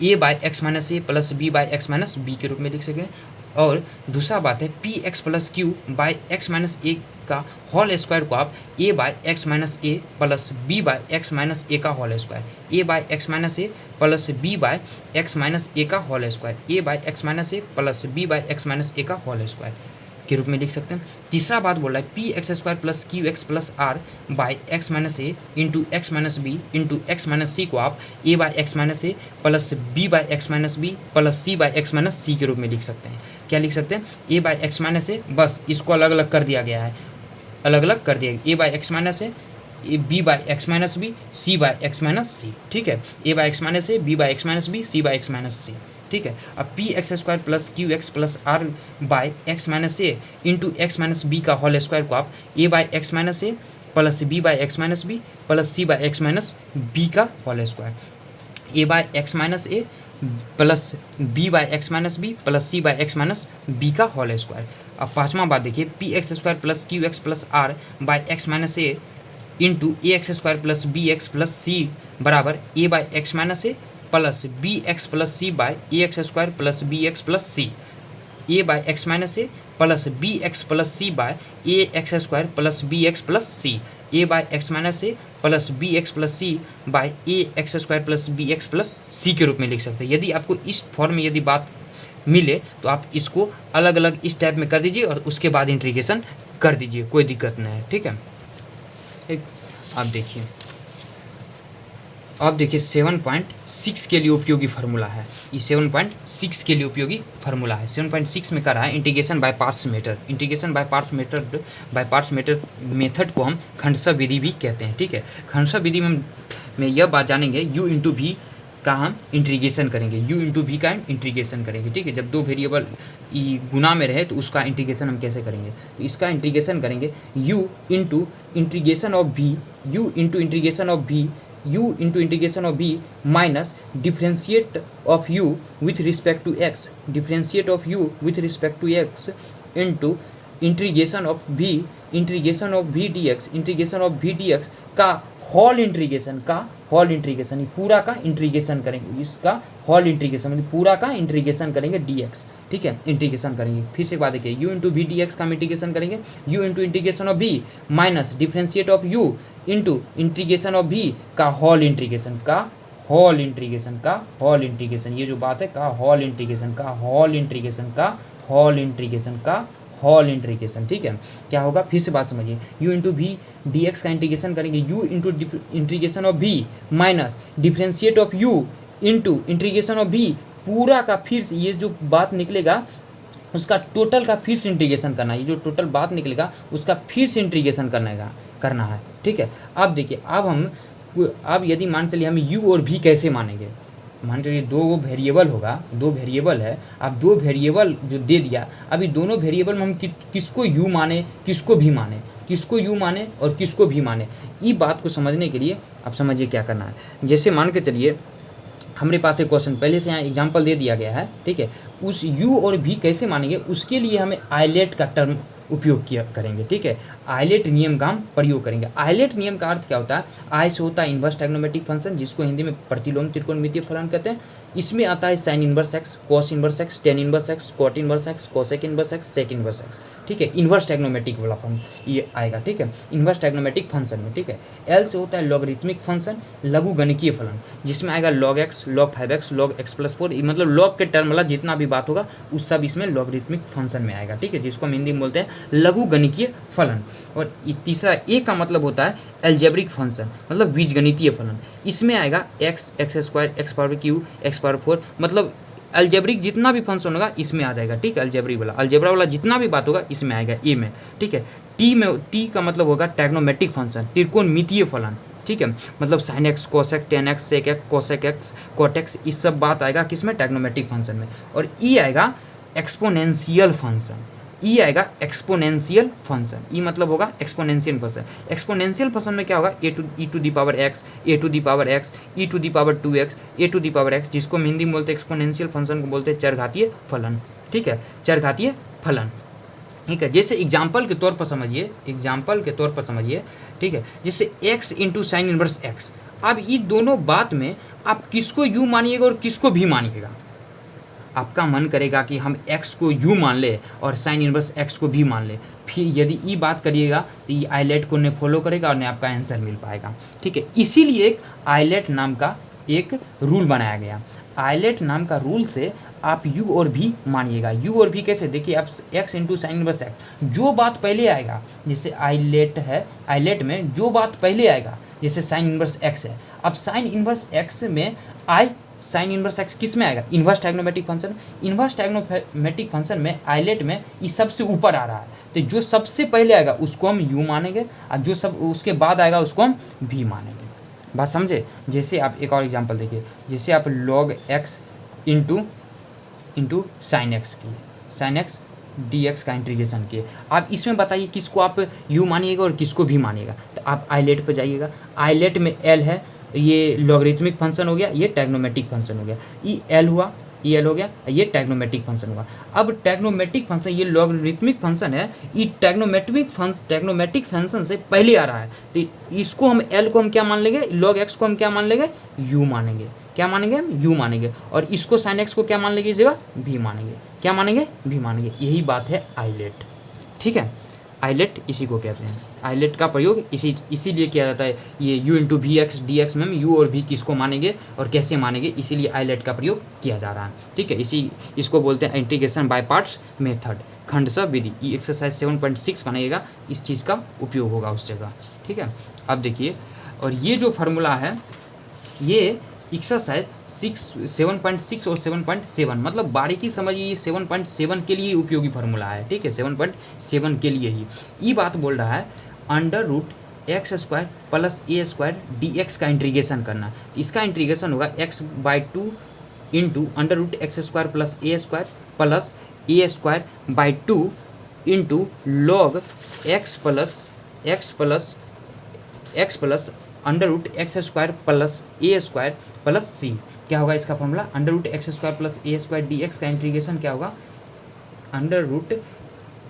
a by x minus A plus b by x minus b के रूप में लिख सकते हैं। और दूसरा बात है P x plus Q by X minus A का होल स्क्वायर को आप A by X minus A plus B by X minus A का whole square, A by X minus A plus B by X minus A का whole square, A by X minus A plus B by X minus A का whole square के रूप में लिख सकते हैं। तीसरा बात बोल रहा है P X square plus Q X plus R by X minus A into x minus B into x minus C को आप A by X minus A plus B by X minus B plus C by X minus C के रूप में लिख सकते हैं। क्या लिख सकते हैं? ए बाई एक्स माइनस ए, बस इसको अलग अलग कर दिया गया है, अलग अलग कर दिया गया, A by X minus A, B by X minus B, C by X minus C. ठीक है, A by X minus A, B by X minus B, C by X minus C. ठीक है, अब P X square plus Q X plus R by X minus A into x minus B का whole square को आप A by X minus A plus B by X minus B plus C by X minus B का whole square, A by X minus A plus B by X minus B plus C by X minus B का whole square. अब पाँचवा बात देखिए P X square plus Q X plus R by X minus A into A X square plus B X plus C बराबर A by X minus A plus B X plus C by A X square plus B X plus C, A by X minus A plus B X plus C by A X square plus B X plus C, A by X minus A plus B X plus C by A X square plus B X plus C के रूप में लिख सकते हैं। यदि आपको इस form में यदि बात मिले तो आप इसको अलग अलग इस टाइप में कर दीजिए और उसके बाद इंटीग्रेशन कर दीजिए, कोई दिक्कत नहीं है। ठीक है, एक आप देखिए 7.6 के लिए उपयोगी फार्मूला है, ये 7.6 के लिए उपयोगी फार्मूला है। 7.6 में कर रहा है integration by parts method, integration by parts method method को हम खंडसा विधि भी कहते हैं। ठीक है, खंडसा विधि में यह बात जानेंगे u इंटू वी का हम इंटीग्रेशन करेंगे, u इंटू वी का इंटीग्रेशन करेंगे। ठीक है, जब दो वेरिएबल गुना में रहे तो उसका इंटीग्रेशन हम कैसे करेंगे, तो इसका इंटीग्रेशन करेंगे u into integration of v, u into integration of v, u into integration of v minus differentiate of u with respect to x, differentiate of u with respect to x into integration of v, integration of v dx, integration of v dx का whole integration पूरा का integration करेंगे, इसका whole integration मतलब पूरा का integration करेंगे dx। ठीक है, इंटीग्रेशन करेंगे। फिर से एक बात देखिए u into v d x का हम इंटीग्रेशन करेंगे, u into integration of v minus differentiate of u into integration of v का होल इंटीग्रेशन ये जो बात है का होल इंटीग्रेशन। ठीक है, क्या होगा फिर से बात समझिए, u into v d x का इंटीग्रेशन करेंगे, u into integration of v minus differentiate of u into integration of v पूरा का फिर से ये जो बात निकलेगा उसका टोटल का फिर से इंटीग्रेशन करना है, ये जो टोटल बात निकलेगा उसका फिर से इंटीग्रेशन करना है। ठीक है, अब देखिए अब यदि मान चलिए हम u और v कैसे मानेंगे, मान लीजिए दो वेरिएबल है, अब दो वेरिएबल जो दे दिया, अभी दोनों वेरिएबल में हम किसको u माने किसको u माने और किसको भी माने, ये बात को समझने के लिए आप समझिए क्या करना है। जैसे मान के चलिए हमारे पास एक क्वेश्चन पहले से यहाँ एग्जांपल दे दिया गया है। ठीक है, उस u और v कैसे मानेंगे उसके लिए हमें आइलेट का टर्म उपयोग करेंगे। ठीक है, आइलेट नियम का हम प्रयोग करेंगे। आइलेट नियम का अर्थ क्या होता है, आई से होता है इन्वर्स ट्रायग्नोमेट्रिक फंक्शन जिसको हिंदी में प्रतिलोम त्रिकोणमितीय फलन कहते हैं। इसमें आता है sine inverse x, cos inverse x, tan inverse x, cot inverse x, cosec inverse x, sec inverse x. ठीक है, इन्वर्स ट्रायग्नोमेट्रिक वाला फंक्शन ये आएगा। ठीक है, इन्वर्स ट्रायग्नोमेट्रिक फंक्शन में। ठीक है, एल से होता है लॉगरिथमिक फंक्शन, लघु गणिकीय फलन जिसमें आएगा log x, log 5x, log x plus 4, मतलब लॉग के टर्म वाला जितना भी बात होगा उस सब इसमें लॉगरिथमिक फंक्शन में आएगा। ठीक है, जिसको हम हिंदी में बोलते हैं लघु गणिकीय फलन। और तीसरा ए का मतलब होता है एल्जेब्रिक फंक्शन, मतलब बीजगणितीय फलन। इसमें आएगा x, x square, x power Q, x power 4, मतलब एल्जेब्रिक जितना भी फंक्शन होगा इसमें आ जाएगा। ठीक है, अलजेब्रा वाला जितना भी बात होगा इसमें आएगा ए में। ठीक है, टी का मतलब होगा ट्रायग्नोमेट्रिक फंक्शन, त्रिकोणमितीय फलन। ठीक है, मतलब sine x, cosec, tan x, sec x, cosec x, cot x, इस सब बात आएगा किसमें, ट्रायग्नोमेट्रिक फंक्शन में। और ई आएगा एक्सपोनेंशियल फंक्शन, ई मतलब होगा एक्सपोनेंशियल फंक्शन। एक्सपोनेंशियल फंक्शन में क्या होगा, E to the power X, E to the power X, E to the power 2x, A to the power X, जिसको हम हिंदी में बोलते हैं एक्सपोनेंशियल फंक्शन को बोलते हैं चरघातीय फलन। ठीक है, चरघातीय फलन। ठीक है, जैसे एग्जाम्पल के तौर पर समझिए। ठीक है, जैसे x into sine inverse x. अब ये दोनों बात में आप किसको u मानिएगा और किसको भी मानिएगा। आपका मन करेगा कि हम x को u मान ले और साइन इनवर्स x को भी मान ले, फिर यदि ये बात करिएगा तो ये आइलेट को ने फॉलो करेगा और ने आपका आंसर मिल पाएगा। ठीक है, इसीलिए एक आइलेट नाम का एक रूल बनाया गया। आइलेट नाम का रूल से आप u और v मानिएगा। u और v कैसे, देखिए आप x into sine inverse x, जो बात पहले आएगा, जैसे आइलेट है, आइलेट में जो बात पहले आएगा, जैसे साइन इनवर्स x है, अब साइन इनवर्स x में आई साइन इनवर्स x किस में आएगा, इन्वर्स ट्रायग्नोमेट्रिक फंक्शन। इन्वर्स ट्रायग्नोमेट्रिक फंक्शन में आइलेट में ये सबसे ऊपर आ रहा है, तो जो सबसे पहले आएगा उसको हम u मानेंगे और जो सब उसके बाद आएगा उसको हम v मानेंगे। बात समझे। जैसे आप एक और एग्जांपल देखिए, जैसे आप log x into sine x किए, साइन एक्स डी एक्स का इंटीग्रेशन किए। आप इसमें बताइए किसको आप u मानिएगा और किसको भी मानिएगा। तो आप आइलेट पर जाइएगा, आइलेट में l है, ये लॉगरिथमिक फंक्शन हो गया, ये ट्रायग्नोमेट्रिक फंक्शन हो गया, ये l हुआ, ये l हो गया, ये ट्रायग्नोमेट्रिक फंक्शन हुआ। अब ट्रायग्नोमेट्रिक फंक्शन ये लॉगरिथमिक फंक्शन है, ये ट्रायग्नोमेट्रिक फंक्शन से पहले आ रहा है, तो इसको हम l को हम क्या मान लेंगे, log x को हम क्या मान लेंगे, u मानेंगे। क्या मानेंगे हम, u मानेंगे। और इसको साइन x को क्या मान लेंगे, इस जगह v मानेंगे। क्या मानेंगे, v मानेंगे। यही बात है आइलेट। ठीक है, आइलेट इसी को कहते हैं। आइलेट का प्रयोग इसीलिए किया जाता है। ये u into v x D x में हम u और v किसको मानेंगे और कैसे मानेंगे, इसीलिए आइलेट का प्रयोग किया जा रहा है। ठीक है, इसको बोलते हैं इंटीग्रेशन बाय पार्ट्स मेथड, खंडशः विधि। ये एक्सरसाइज 7.6 बनाइएगा, इस चीज़ का उपयोग होगा उस जगह। ठीक है, अब देखिए, और ये जो फार्मूला है, ये एक्सरसाइज 7.6 और 7.7, मतलब बारीकी समझिए, ये 7.7 के लिए उपयोगी फार्मूला है। ठीक है, 7.7 के लिए ही ये बात बोल रहा है, under root x square plus A square D x का इंटीग्रेशन करना। तो इसका इंटीग्रेशन होगा x/2 into under root x square plus A square plus A square by 2 into log X plus under root x square plus A square plus सी। क्या होगा इसका formula, under root x square plus A square D x का integration क्या होगा, under root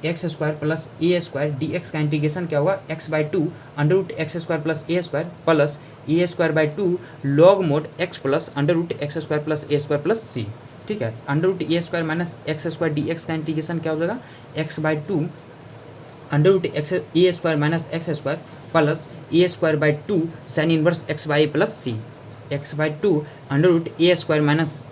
x square plus A square D x का integration क्या होगा, x/2 under root x square plus A square plus A square by 2 log mod x plus under root x square plus A square plus सी। ठीक है, under root ए square minus x square D x का integration क्या हो जाएगा, x/2 under root X A square minus x square plus A square by 2 sine inverse X by plus C. x/2 under root A square minus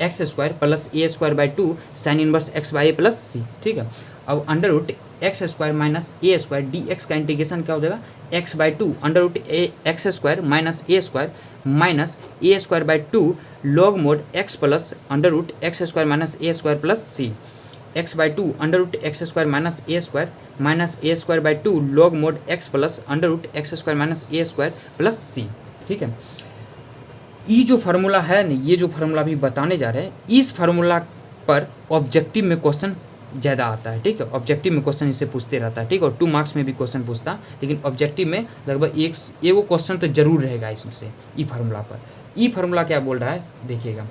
x square plus A square by 2 sine inverse X by plus सी। ठीक है, अब under root x square minus ए square D x का integration क्या हो जाएगा, x/2 under root x square minus A square by 2 log mod x plus under root x square minus A square plus C. x/2 under root x square minus A square by 2 log mod x plus under root x square minus A square plus सी। ठीक है, ये जो formula है ना, ये जो formula भी बताने जा रहे हैं, इस फार्मूला पर ऑब्जेक्टिव में क्वेश्चन ज़्यादा आता है। ठीक है, ऑब्जेक्टिव में क्वेश्चन इससे पूछते रहता है। ठीक है, और 2 मार्क्स में भी क्वेश्चन पूछता, लेकिन ऑब्जेक्टिव में लगभग एगो क्वेश्चन तो जरूर रहेगा इसमें से, ई फार्मूला पर। ई फार्मूला क्या बोल रहा है देखिएगा,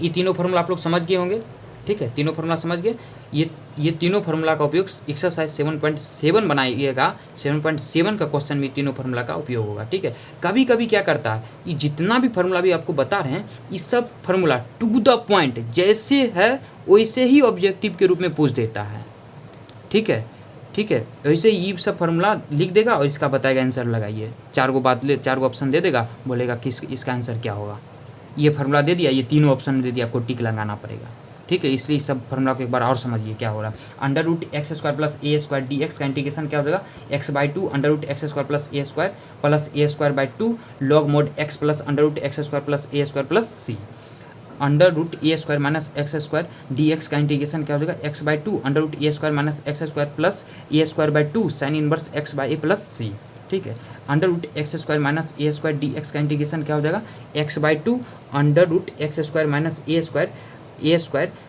ये तीनों फार्मूला आप लोग समझ गए होंगे। ठीक है, तीनों फार्मूला समझ गए। ये तीनों फार्मूला का उपयोग एक्सरसाइज 7.7 बनाइएगा, 7.7 का क्वेश्चन में तीनों फार्मूला का उपयोग होगा। ठीक है, कभी कभी क्या करता है, ये जितना भी फार्मूला भी आपको बता रहे हैं, ये सब फार्मूला टू द पॉइंट जैसे है वैसे ही ऑब्जेक्टिव के रूप में पूछ देता है। ठीक है, वैसे ये सब फार्मूला लिख देगा और इसका बताएगा आंसर लगाइए। 4 गो ऑप्शन दे देगा, बोलेगा किस इसका आंसर क्या होगा। ये फार्मूला दे दिया, ये तीनों ऑप्शन दे दिया, आपको टिक लगाना पड़ेगा। ठीक है, इसलिए सब फार्मूला को एक बार और समझिए क्या हो रहा है। Under root x square plus A square D x का इंटीग्रेशन क्या हो जाएगा, x/2 under root x square plus A square by 2 log mod x plus under root x square plus A square plus C. Under root A square minus x square D x का integration क्या हो जाएगा, x/2 under root A square minus x square plus A square by 2 sine inverse X by A plus सी। ठीक है, under root x square minus ए square D x का integration क्या हो जाएगा, x/2 under root x square minus A square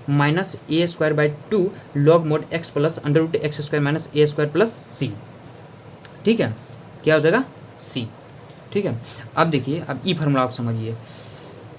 minus A square by 2 log mod x plus under root x square minus A square plus सी। ठीक है, क्या हो जाएगा, सी। ठीक है, अब देखिए, अब ई फार्मूला आप समझिए।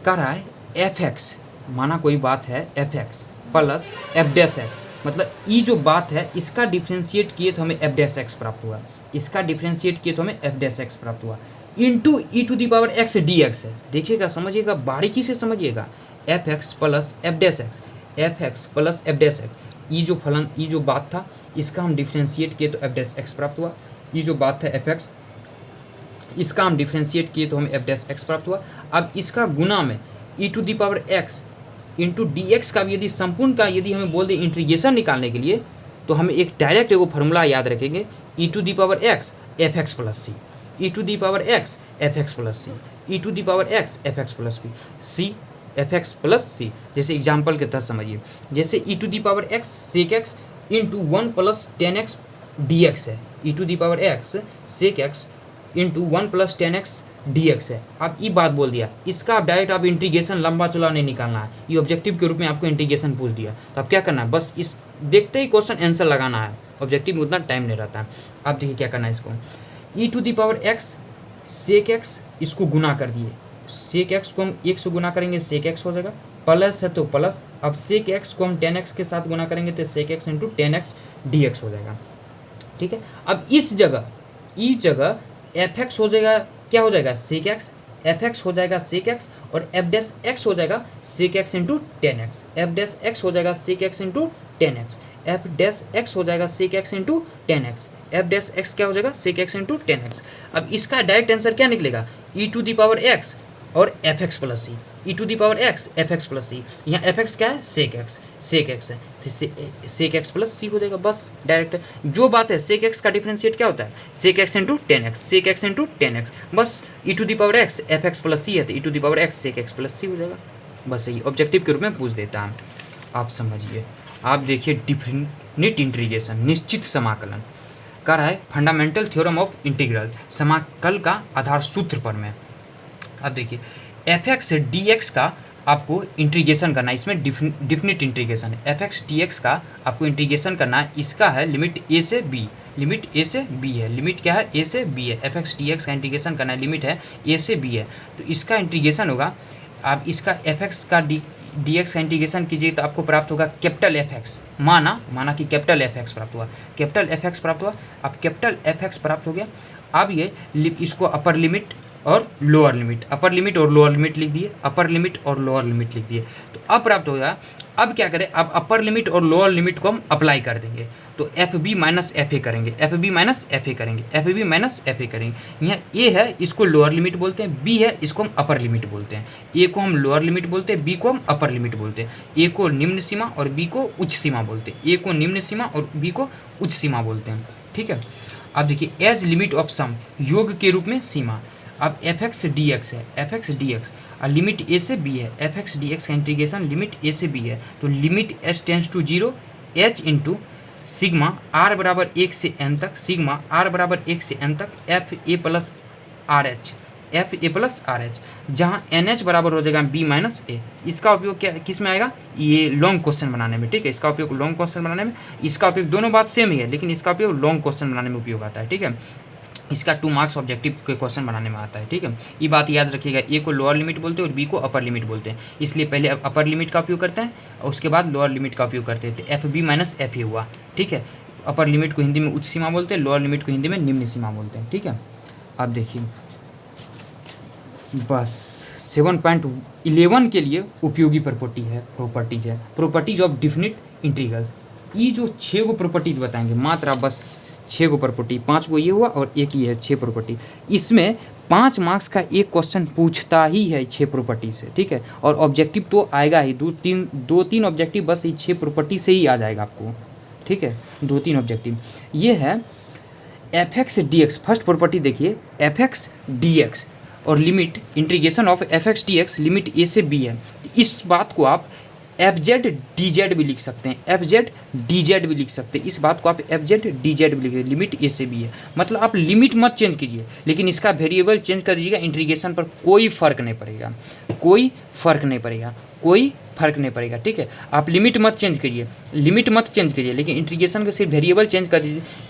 कह रहा है f(x), माना कोई बात है f(x) प्लस f'(x), मतलब ये जो बात है इसका डिफ्रेंशिएट किए तो हमें f'(x) प्राप्त हुआ, इसका डिफ्रेंशिएट किए तो हमें f'(x) प्राप्त हुआ, into e to the power x dx है। देखिएगा, समझिएगा, बारीकी से समझिएगा। F X plus F dash X, F X plus F dash X, ये जो बात था इसका हम डिफ्रेंशिएट किए तो एफ डैश एक्स प्राप्त हुआ। ये जो बात था एफ एक्स, इसका हम डिफ्रेंशिएट किए तो हमें एफ डैश एक्स प्राप्त हुआ। अब इसका गुना में E to the power X into D x का यदि संपूर्ण का यदि हमें बोल दें इंटीग्रेशन निकालने के लिए, तो हमें एक डायरेक्ट एगो फार्मूला याद रखेंगे, E to the power X F X plus C, E to the power X F X plus C, E to the power X F X plus B, C F X plus C. जैसे example के तहत समझिए, जैसे E to the power X sec x into 1 plus 10x D X है, E to the power X sec x into 1 plus 10x D X है। आप ये बात बोल दिया, इसका आप डायरेक्ट आप इंटीग्रेशन लंबा चौड़ा नहीं निकालना है, ये ऑब्जेक्टिव के रूप में आपको इंटीग्रेशन पूछ दिया तो आप क्या करना है, बस इस देखते ही क्वेश्चन आंसर लगाना है, ऑब्जेक्टिव में उतना टाइम नहीं रहता है। आप देखिए क्या करना है, इसको E to the power X sec X इसको गुना कर दिए, सेक एक्स को हम 1 से गुना करेंगे सेक एक्स हो जाएगा, प्लस है तो प्लस, अब सेक एक्स को हम 10x के साथ गुना करेंगे तो sec x into 10x D x हो जाएगा। ठीक है, अब इस जगह एफ एक्स हो जाएगा, क्या हो जाएगा सेक एक्स, एफ एक्स हो जाएगा सेक एक्स और एफ डैश एक्स हो जाएगा sec x into 10x, F dash X हो जाएगा sec x into 10x, F dash X हो जाएगा sec x into 10x, F dash X क्या हो जाएगा सेक एक्स इंटू 10x। अब इसका डायरेक्ट आंसर क्या निकलेगा, E to the power X और F X plus C, E to the power X F X plus C, यहाँ F x क्या है सेक एक्स है तो सेक एक्स प्लस सी हो जाएगा। बस डायरेक्ट जो बात है, सेक एक्स का डिफरेंशिएट क्या होता है sec x into 10x, sec x into 10x, बस E to the power X F X plus C है तो E to the power X sec x plus C हो जाएगा। बस यही ऑब्जेक्टिव के रूप में पूछ देता है। आप समझिए, आप देखिए डिफिनिट इंटीग्रेशन निश्चित समाकलन कर रहा है, फंडामेंटल थ्योरम ऑफ इंटीग्रल, समाकल का आधार सूत्र पर में। अब देखिए एफ एक्स डी एक्स का आपको इंटीग्रेशन करना है, इसमें डिफिनिट इंटीग्रेशन है, एफ एक्स डी एक्स का आपको इंटीग्रेशन करना है, इसका है लिमिट ए से बी, लिमिट ए से बी है, लिमिट क्या है ए से बी है, एफ एक्स डी एक्स का इंटीग्रेशन करना है, लिमिट है ए से बी है, तो इसका इंटीग्रेशन होगा। आप इसका एफ एक्स का डी एक्स का इंटीग्रेशन कीजिए तो आपको प्राप्त होगा कैपिटल एफ एक्स, माना कि कैपिटल एफ एक्स प्राप्त हुआ, कैपिटल एफ एक्स प्राप्त हुआ। अब कैपिटल एफ एक्स प्राप्त हो गया, अब ये इसको अपर लिमिट और लोअर लिमिट, अपर लिमिट और लोअर लिमिट लिख दिए, अपर लिमिट और लोअर लिमिट लिख दिए, तो अब प्राप्त हो गया। अब क्या करें, अब अपर लिमिट और लोअर लिमिट को हम अप्लाई कर देंगे, तो F B minus F A करेंगे, F B minus F A करेंगे, F B minus F A करेंगे। यहाँ ए है इसको लोअर लिमिट बोलते हैं, बी है इसको हम अपर लिमिट बोलते हैं, ए को हम लोअर लिमिट बोलते हैं, बी को हम अपर लिमिट बोलते हैं, ए को निम्न सीमा और बी को उच्च सीमा बोलते हैं, ए को निम्न सीमा और बी को उच्च सीमा बोलते हैं। ठीक है, अब देखिए एज लिमिट ऑफ सम, योग के रूप में सीमा। अब एफ एक्स डी एक्स है, एफ एक्स डी एक्स और लिमिट ए से बी है, एफ एक्स डी एक्स का इंटीग्रेशन लिमिट ए से बी है, तो limit S tends to 0 H into sigma R बराबर 1 से n तक, सिग्मा आर बराबर 1 से n तक F A plus R H, F A plus R H, जहाँ एन एच बराबर हो जाएगा बी माइनस ए। इसका उपयोग क्या किस में आएगा, ये लॉन्ग क्वेश्चन बनाने में। ठीक है, इसका उपयोग लॉन्ग क्वेश्चन बनाने में, इसका उपयोग दोनों बात सेम ही है लेकिन इसका उपयोग लॉन्ग क्वेश्चन बनाने में उपयोग आता है। ठीक है, इसका 2 मार्क्स ऑब्जेक्टिव के क्वेश्चन बनाने में आता है। ठीक है, ये बात याद रखिएगा, ए को लोअर लिमिट बोलते हैं और बी को अपर लिमिट बोलते हैं, इसलिए पहले अपर लिमिट का उपयोग करते हैं और उसके बाद लोअर लिमिट का उपयोग करते हैं, तो F B minus F A हुआ। ठीक है, अपर लिमिट को हिंदी में उच्च सीमा बोलते हैं, लोअर लिमिट को हिंदी में निम्न सीमा बोलते हैं। ठीक है, आप देखिए बस 7.11 के लिए उपयोगी प्रॉपर्टीज है, प्रॉपर्टीज ऑफ डिफिनिट इंटीग्रल्स। ये जो 6 गो प्रॉपर्टीज बताएंगे, मात्र आप बस 6 गो प्रॉपर्टी, 5 गो ये हुआ और एक ही है 6 प्रॉपर्टी। इसमें 5 मार्क्स का एक क्वेश्चन पूछता ही है 6 प्रॉपर्टी से। ठीक है, और ऑब्जेक्टिव तो आएगा ही, 2-3 ऑब्जेक्टिव बस ये 6 प्रॉपर्टी से ही आ जाएगा आपको। ठीक है, 2-3 ऑब्जेक्टिव ये है F X D X. First property देखिए, एफ एक्स डी एक्स और limit integration of F X D X limit A से बी है, तो इस बात को आप एफ जेड डी जेड भी लिख सकते हैं, एफ जेड डी जेड भी लिख सकते हैं, इस बात को आप एफ जेड डी जेड भी लिखिए, लिमिट ए से बी है। मतलब आप लिमिट मत चेंज कीजिए लेकिन इसका वेरिएबल चेंज कर दीजिएगा, इंटीग्रेशन पर कोई फ़र्क नहीं पड़ेगा, कोई फ़र्क नहीं पड़ेगा, कोई फर्क नहीं पड़ेगा। ठीक है, आप लिमिट मत चेंज करिए, लिमिट मत चेंज करिए, लेकिन इंटीग्रेशन का सिर्फ वेरिएबल चेंज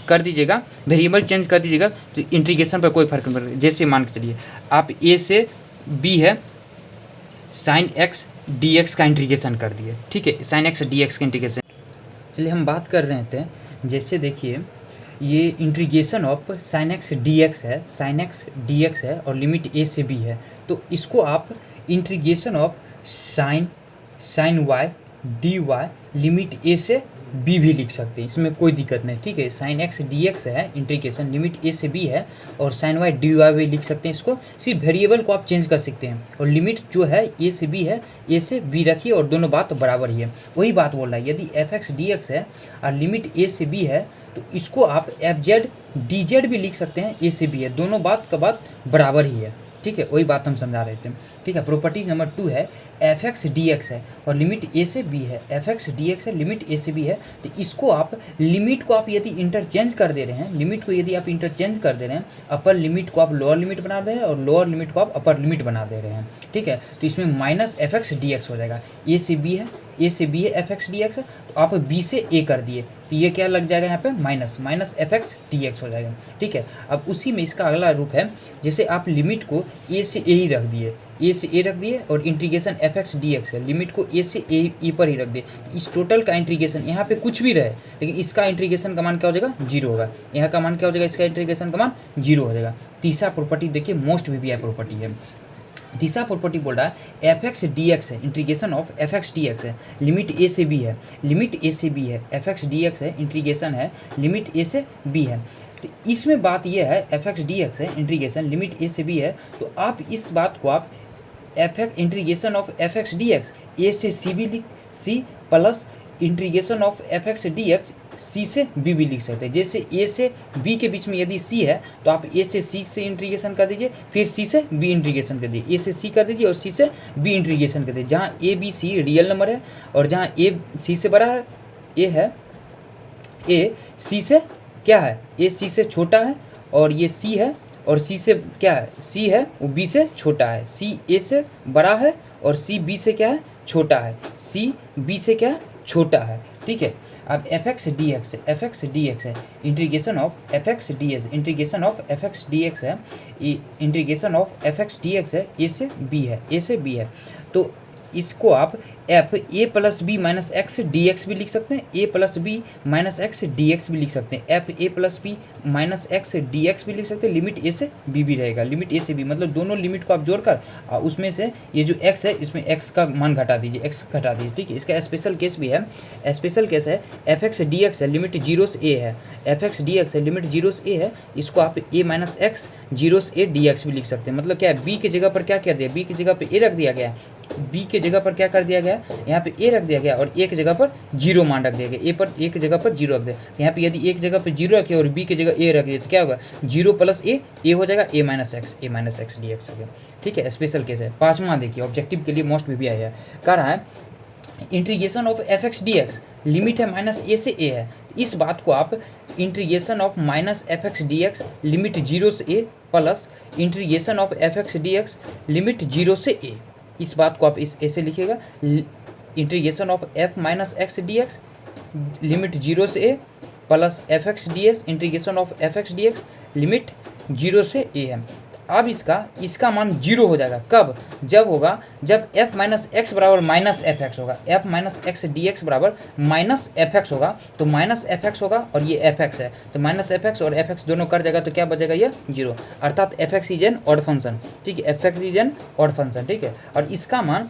कर दीजिएगा, वेरिएबल चेंज कर दीजिएगा तो इंटीग्रेशन पर कोई फर्क नहीं पड़ेगा। जैसे मान के चलिए आप ए से बी है साइन एक्स डी एक्स का इंटीग्रेशन कर दिए। ठीक है, साइन एक्स डी एक्स का इंटीग्रेशन। चलिए हम बात कर रहे थे, जैसे देखिए ये integration of sine x D X है, साइन एक्स डी एक्स है और लिमिट ए से बी है, तो इसको आप integration of sine sine Y D Y limit A से बी भी लिख सकते हैं, इसमें कोई दिक्कत नहीं, ठीक है। साइन एक्स डी एक्स है इंटीग्रेशन, लिमिट ए से बी है, और साइन वाई डी वाई भी लिख सकते हैं इसको, सिर्फ वेरिएबल को आप चेंज कर सकते हैं, और लिमिट जो है ए से बी है, ए से बी रखिए और दोनों बात बराबर ही है। वही बात बोल रहा है, यदि एफ एक्स डी एक्स है और लिमिट ए से बी है तो इसको आप एफ जेड डी जेड भी लिख सकते हैं, ए से बी है, दोनों बात का बात बराबर ही है, ठीक है। वही बात हम समझा रहे थे, ठीक है। प्रॉपर्टी नंबर 2 है एफ एक्स डी एक्स है और लिमिट ए से बी है, एफ एक्स डी एक्स है, लिमिट ए से बी है, तो इसको आप लिमिट को आप यदि इंटरचेंज कर दे रहे हैं, लिमिट को यदि आप इंटरचेंज कर दे रहे हैं, अपर लिमिट को आप लोअर लिमिट बना दे रहे हैं और लोअर लिमिट को आप अपर लिमिट बना दे रहे हैं, ठीक है। तो इसमें minus F X D x हो जाएगा, ए से बी है, ए से बी है एफ एक्स डी एक्स है, तो आप बी से ए कर दिए तो ये क्या लग जाएगा यहाँ पे minus F X D x हो जाएगा, ठीक है। अब उसी में इसका अगला रूप है, जैसे आप लिमिट को ए से ए ही रख दिए, ए से ए रख दिए और integration F X D X है, लिमिट को ए से ए पर ही रख दिए, इस टोटल का इंटीग्रेशन यहाँ पे कुछ भी रहे लेकिन इसका इंटीग्रेशन का मान क्या हो जाएगा 0 होगा, यहाँ का मान क्या हो जाएगा, इसका इंटीग्रेशन का मान 0 हो जाएगा। तीसरा प्रॉपर्टी देखिए मोस्ट वीवीआई प्रॉपर्टी है, तीसरा प्रॉपर्टी बोल रहा है एफ एक्स डी एक्स है, integration of F X D X है, लिमिट ए से बी है, लिमिट ए से बी है, एफ एक्स डी एक्स है, इंटीग्रेशन है लिमिट ए से बी है। तो इसमें बात यह है एफ एक्स डी एक्स है, इंटीग्रेशन लिमिट ए से बी है, तो आप इस बात को आप F X integration of F X D X A से सी भी लिख C plus integration of F X D X C से बी भी लिख सकते हैं। जैसे ए से बी के बीच में यदि सी है तो आप ए से सी से इंटीग्रेशन कर दीजिए, फिर सी से बी इंटीग्रेशन कर दीजिए, ए से सी कर दीजिए और सी से बी इंटीग्रेशन कर दीजिए। जहाँ A B C real number है और जहाँ ए सी से बड़ा है, ए है, ए सी से क्या है, ए सी से छोटा है, और ये सी है और सी से क्या है, सी है वो बी से छोटा है, सी ए से बड़ा है और सी बी से क्या है छोटा है, सी बी से क्या है छोटा है, ठीक है। अब एफ एक्स डी एक्स है, एफ एक्स डी एक्स है, integration of F X D X, integration of F X D X है, integration of F X D X है, ए से बी है, ए से बी है, तो इसको आप F A plus B minus X D X भी लिख सकते हैं, A plus B minus X D X भी लिख सकते हैं, F A plus B minus X D X भी लिख सकते हैं, लिमिट ए से बी भी रहेगा, लिमिट ए से बी मतलब दोनों लिमिट को आप जोड़कर उसमें से ये जो एक्स है इसमें एक्स का मान घटा दीजिए, एक्स घटा दीजिए, ठीक है। इसका स्पेशल केस भी है, स्पेशल केस है एफ एक्स डी एक्स है, लिमिट 0 से ए है, एफ एक्स डी एक्स है, लिमिट 0 से ए है, इसको आप ए माइनस एक्स 0 से ए डी एक्स भी लिख सकते हैं। मतलब क्या है, बी की जगह पर क्या कर दिया, बी की जगह पर ए रख दिया गया, बी के जगह पर क्या कर दिया गया, यहाँ पे ए रख दिया गया और ए की जगह पर 0 मान रख दिया गया, ए की जगह पर 0 रख दिया। यहाँ पे यदि ए की जगह पर 0 रखे और बी की जगह ए रख दिया तो क्या होगा, 0 प्लस ए हो जाएगा ए माइनस एक्स डी एक्स हो गया, ठीक है। स्पेशल केस है। पाँचवा देखिए ऑब्जेक्टिव के लिए मोस्ट भी आया है, कह रहा है integration of F X D X limit है माइनस ए से ए है, इस बात को आप integration of minus F X D X limit 0 से A plus integration of F X D X limit 0 से ए, इस बात को आप इस ऐसे लिखिएगा, integration of F minus X D X limit 0 से A plus F X D X integration of F X D X limit 0 से ए है। अब इसका मान 0 हो जाएगा, कब, जब होगा जब f माइनस एक्स बराबर माइनस एफ एक्स होगा, f minus X D x बराबर माइनस एफ एक्स होगा, तो माइनस एफ एक्स होगा और ये एफ एक्स है, तो माइनस एफ एक्स और एफ एक्स दोनों कर जाएगा तो क्या बचेगा, ये 0, अर्थात F x is an odd function, ठीक है, F x is an odd function, ठीक है। और इसका मान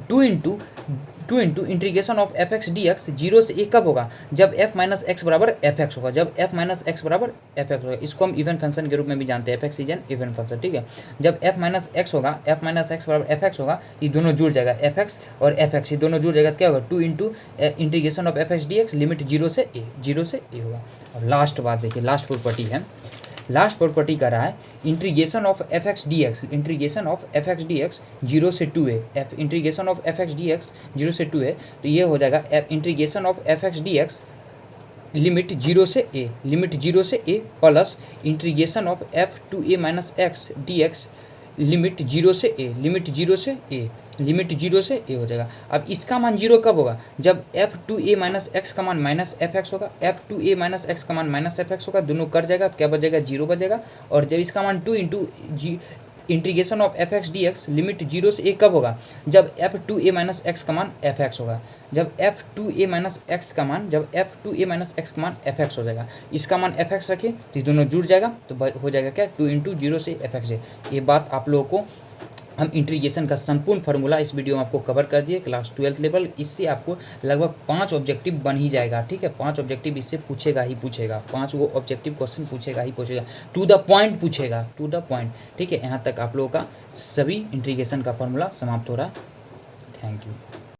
2 into integration of F X D X 0 से ए कब होगा, जब f माइनस एक्स बराबर एफ एक्स होगा, जब f माइनस एक्स बराबर एफ एक्स होगा, इसको हम इवन फंक्शन के रूप में भी जानते हैं, F x is an even function, ठीक है। जब f माइनस एक्स होगा, f माइनस एक्स बराबर एफ एक्स होगा, ये दोनों जुड़ जाएगा, एफ एक्स और एफ एक्स ये दोनों जुड़ जाएगा तो क्या होगा, 2 into integration of F X D X limit 0 से ए होगा। और लास्ट बात देखिए, लास्ट प्रॉपर्टी है, लास्ट प्रॉपर्टी का रहा है integration of F X D X, integration of F X D X 0 से 2a, F integration of F X D X 0 से 2a, तो ये हो जाएगा integration of F X D X limit 0 से ए, लिमिट 0 से A plus integration of F 2a minus X D X limit 0 से A, limit 0 से A, limit 0 से ए हो जाएगा। अब इसका मान 0 कब होगा, जब f2a माइनस एक्स का मान माइनस एफ एक्स होगा, f2a माइनस एक्स का मान माइनस एफ एक्स होगा, दोनों कर जाएगा तो क्या बचेगा, 0 बचेगा। और जब इसका मान 2 into integration of F X D X limit 0 से ए कब होगा, जब f2a माइनस एक्स का मान एफ एक्स होगा, जब f2a माइनस एक्स का मान एफ एक्स हो जाएगा, इसका मान एफ एक्स रखिए तो ये दोनों जुड़ जाएगा तो हो जाएगा क्या, 2 इंटू 0 से एफ एक्स है। ये बात आप लोगों को हम इंटीग्रेशन का संपूर्ण फार्मूला इस वीडियो में आपको कवर कर दिए क्लास 12th लेवल। इससे आपको लगभग 5 ऑब्जेक्टिव बन ही जाएगा, ठीक है। 5 ऑब्जेक्टिव इससे पूछेगा ही पूछेगा, 5 वो ऑब्जेक्टिव क्वेश्चन पूछेगा ही पूछेगा, टू द पॉइंट पूछेगा, टू द पॉइंट, ठीक है। यहाँ तक आप लोगों का सभी इंटीग्रेशन का फार्मूला समाप्त हो रहा है। Thank you.